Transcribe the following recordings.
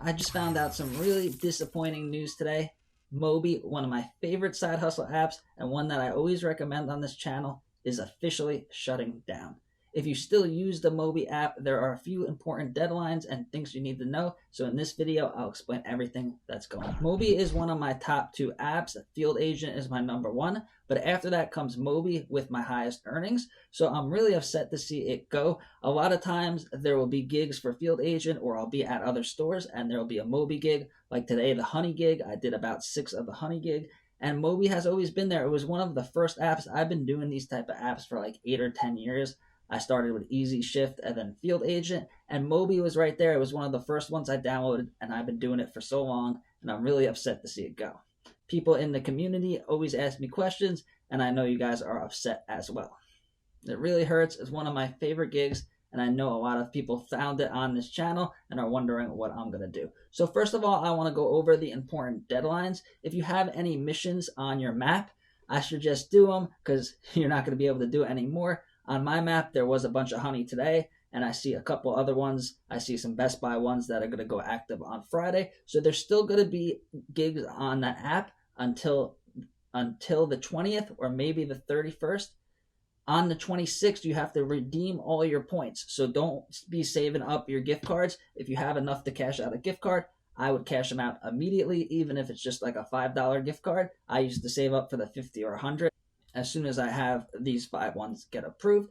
I just found out some really disappointing news today. Mobee, one of my favorite side hustle apps and one that I always recommend on this channel, is officially shutting down. If you still use the Mobee app, there are a few important deadlines and things you need to know. So in this video, I'll explain everything that's going on. Mobee is one of my top two apps. Field Agent is my number one, but after that comes Mobee with my highest earnings. So I'm really upset to see it go. A lot of times there will be gigs for Field Agent, or I'll be at other stores and there will be a Mobee gig. Like today, the Honey gig, I did about 6 of the Honey gig. And Mobee has always been there. It was one of the first apps. I've been doing these type of apps for like 8 or 10 years. I started with Easy Shift and then Field Agent, and Mobee was right there. It was one of the first ones I downloaded, and I've been doing it for so long, and I'm really upset to see it go. People in the community always ask me questions, and I know you guys are upset as well. It really hurts. It's one of my favorite gigs, and I know a lot of people found it on this channel and are wondering what I'm going to do. So first of all, I want to go over the important deadlines. If you have any missions on your map, I suggest do them because you're not going to be able to do it anymore. On my map, there was a bunch of honey today, and I see a couple other ones. I see some Best Buy ones that are going to go active on Friday. So there's still going to be gigs on that app until the 20th or maybe the 31st. On the 26th, you have to redeem all your points. So don't be saving up your gift cards. If you have enough to cash out a gift card, I would cash them out immediately, even if it's just like a $5 gift card. I used to save up for the 50 or 100. As soon as I have these 5 ones get approved.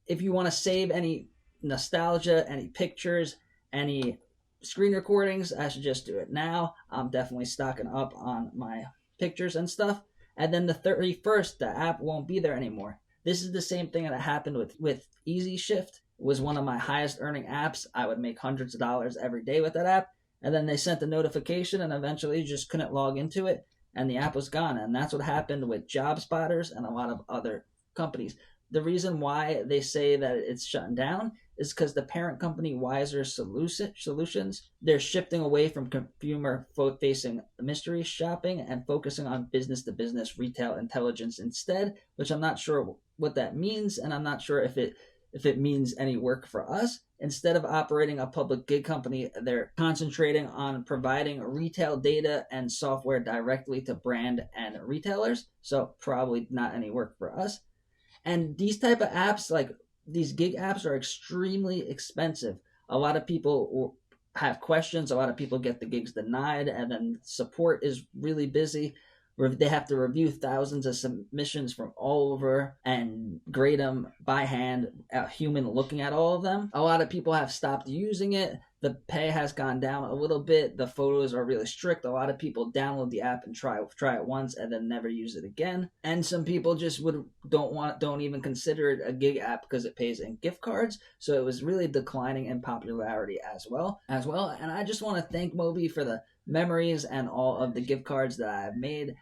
If you want to save any nostalgia, any pictures, any screen recordings, I suggest do it now. I'm definitely stocking up on my pictures and stuff. And then the 31st, the app won't be there anymore. This is the same thing that happened with Easy Shift. It was one of my highest earning apps. I would make hundreds of dollars every day with that app. And then they sent a notification and eventually you just couldn't log into it and the app was gone. And that's what happened with Job Spotters and a lot of other companies. The reason why they say that it's shutting down is because the parent company Wiser Solutions, they're shifting away from consumer-facing mystery shopping and focusing on business-to-business retail intelligence instead, which I'm not sure what that means, and I'm not sure if it means any work for us. Instead of operating a public gig company, they're concentrating on providing retail data and software directly to brand and retailers. So probably not any work for us. And these type of apps, like these gig apps, are extremely expensive. A lot of people have questions. A lot of people get the gigs denied, and then support is really busy. They have to review thousands of submissions from all over and grade them by hand, a human looking at all of them. A lot of people have stopped using it. The pay has gone down a little bit. The photos are really strict. A lot of people download the app and try it once and then never use it again. And some people just don't even consider it a gig app because it pays in gift cards. So it was really declining in popularity as well. And I just want to thank Mobee for the memories and all of the gift cards that I've made.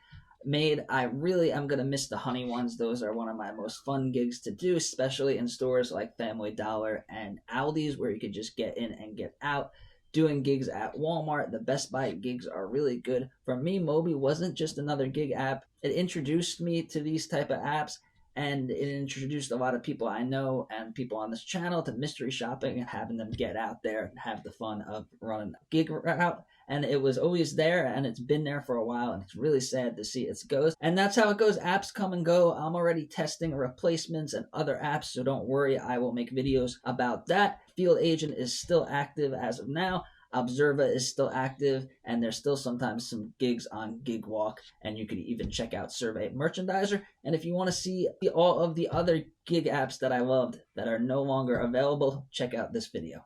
I really am going to miss the honey ones. Those are one of my most fun gigs to do, especially in stores like Family Dollar and Aldi's, where you could just get in and get out. Doing gigs at Walmart, the Best Buy gigs are really good. For me, Mobee wasn't just another gig app. It introduced me to these type of apps, and it introduced a lot of people I know and people on this channel to mystery shopping and having them get out there and have the fun of running a gig route. And it was always there, and it's been there for a while, and it's really sad to see it goes. And that's how it goes. Apps come and go. I'm already testing replacements and other apps, so don't worry. I will make videos about that. Field Agent is still active as of now. Observa is still active, and there's still sometimes some gigs on Gig Walk, and you could even check out Survey Merchandiser. And if you want to see all of the other gig apps that I loved that are no longer available, check out this video.